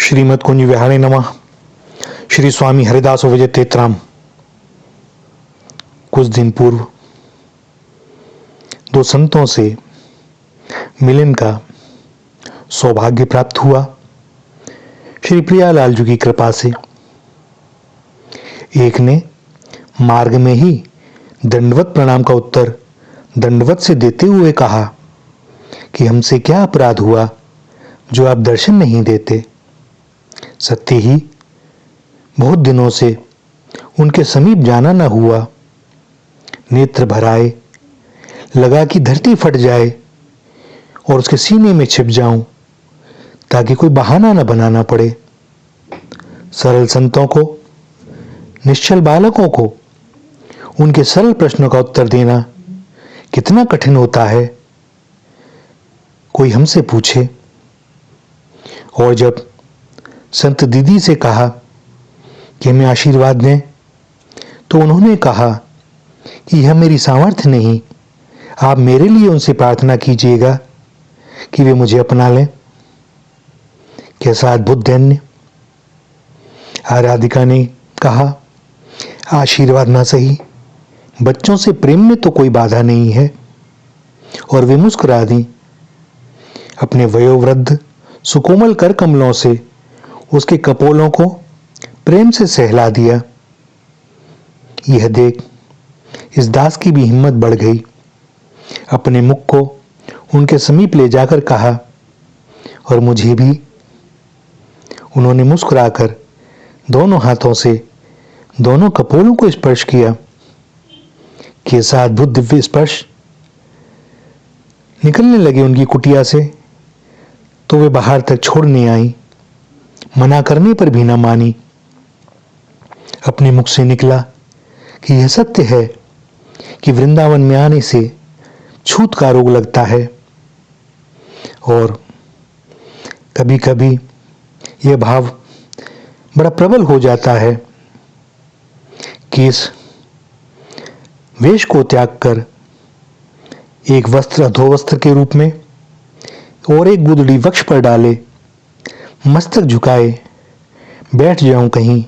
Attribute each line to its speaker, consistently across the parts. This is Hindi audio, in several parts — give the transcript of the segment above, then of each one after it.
Speaker 1: श्रीमद् कुंज विहारे नमः। श्री स्वामी हरिदास विजय तेतराम। कुछ दिन पूर्व दो संतों से मिलन का सौभाग्य प्राप्त हुआ श्री प्रियालाल जी की कृपा से। एक ने मार्ग में ही दंडवत प्रणाम का उत्तर दंडवत से देते हुए कहा कि हमसे क्या अपराध हुआ जो आप दर्शन नहीं देते। सत्य ही बहुत दिनों से उनके समीप जाना न हुआ। नेत्र भर आए, लगा कि धरती फट जाए और उसके सीने में छिप जाऊं ताकि कोई बहाना न बनाना पड़े। सरल संतों को, निश्चल बालकों को उनके सरल प्रश्नों का उत्तर देना कितना कठिन होता है, कोई हमसे पूछे। और जब संत दीदी से कहा कि हमें आशीर्वाद दें, तो उन्होंने कहा कि यह मेरी सामर्थ्य नहीं, आप मेरे लिए उनसे प्रार्थना कीजिएगा कि वे मुझे अपना लें। कैसा अद्भुत दैन्य। आराधिका ने कहा, आशीर्वाद ना सही, बच्चों से प्रेम में तो कोई बाधा नहीं है। और वे मुस्कुरा दी। अपने वयोवृद्ध सुकोमल कर कमलों से उसके कपोलों को प्रेम से सहला दिया। यह देख इस दास की भी हिम्मत बढ़ गई। अपने मुख को उनके समीप ले जाकर कहा, और मुझे भी। उन्होंने मुस्कुराकर दोनों हाथों से दोनों कपोलों को स्पर्श किया। कैसा अद्भुत दिव्य स्पर्श। निकलने लगे उनकी कुटिया से तो वे बाहर तक छोड़ने आई। मना करने पर भी न मानी। अपने मुख से निकला कि यह सत्य है कि वृंदावन में आने से छूत का रोग लगता है। और कभी कभी यह भाव बड़ा प्रबल हो जाता है कि इस वेश को त्याग कर एक वस्त्र अधोवस्त्र के रूप में और एक गुदड़ी वक्ष पर डाले, मस्तक झुकाए बैठ जाऊं कहीं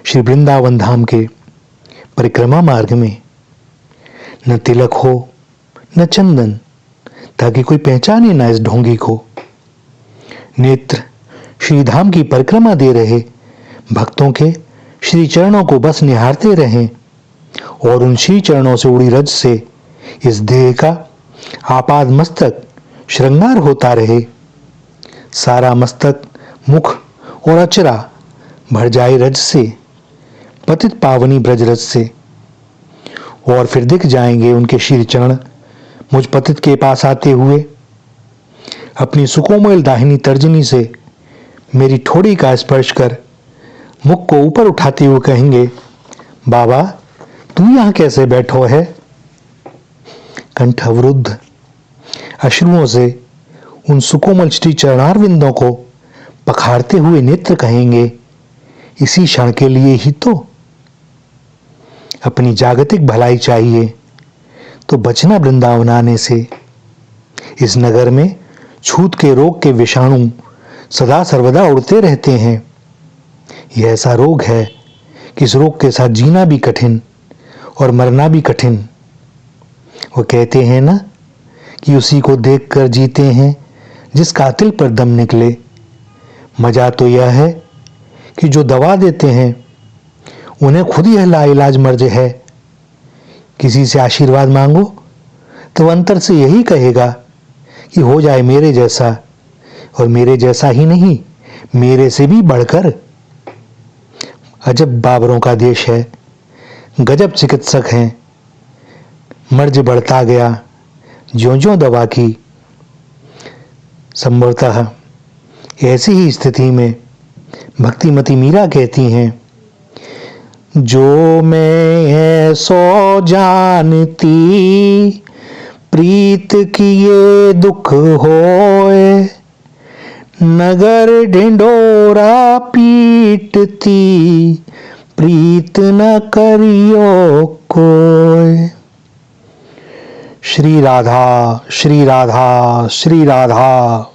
Speaker 1: श्री वृंदावन धाम के परिक्रमा मार्ग में। न तिलक हो न चंदन, ताकि कोई पहचाने ना इस ढोंगी को। नेत्र श्री धाम की परिक्रमा दे रहे भक्तों के श्री चरणों को बस निहारते रहें, और उन श्री चरणों से उड़ी रज से इस देह का आपाद मस्तक श्रृंगार होता रहे। सारा मस्तक, मुख और अचरा भर जाए रज से, पतित पावनी ब्रज रज से। और फिर दिख जाएंगे उनके श्री चरण मुझ पतित के पास आते हुए। अपनी सुकोमल दाहिनी तर्जनी से मेरी ठोड़ी का स्पर्श कर मुख को ऊपर उठाते हुए कहेंगे, बाबा तू यहां कैसे बैठो है। कंठ अवरुद्ध अश्रुओं से उन सुकोमल श्री चरणारविंदों को पखारते हुए नेत्र कहेंगे, इसी क्षण के लिए ही तो। अपनी जागतिक भलाई चाहिए तो बचना वृंदावन आने से। इस नगर में छूत के रोग के विषाणु सदा सर्वदा उड़ते रहते हैं। यह ऐसा रोग है कि इस रोग के साथ जीना भी कठिन और मरना भी कठिन। वो कहते हैं ना कि उसी को देखकर जीते हैं जिस कातिल पर दम निकले। मजा तो यह है कि जो दवा देते हैं उन्हें खुद यह लाइलाज मर्ज है। किसी से आशीर्वाद मांगो तो अंतर से यही कहेगा कि हो जाए मेरे जैसा, और मेरे जैसा ही नहीं, मेरे से भी बढ़कर। अजब बाबरों का देश है, गजब चिकित्सक हैं। मर्ज बढ़ता गया ज्यों-ज्यों दवा की। संभवतः ऐसी ही स्थिति में भक्तिमती मीरा कहती हैं, जो मैं सो जानती प्रीत किए दुख होए, नगर ढिंढोरा पीटती प्रीत न करियो कोय। श्री राधा श्री राधा श्री राधा।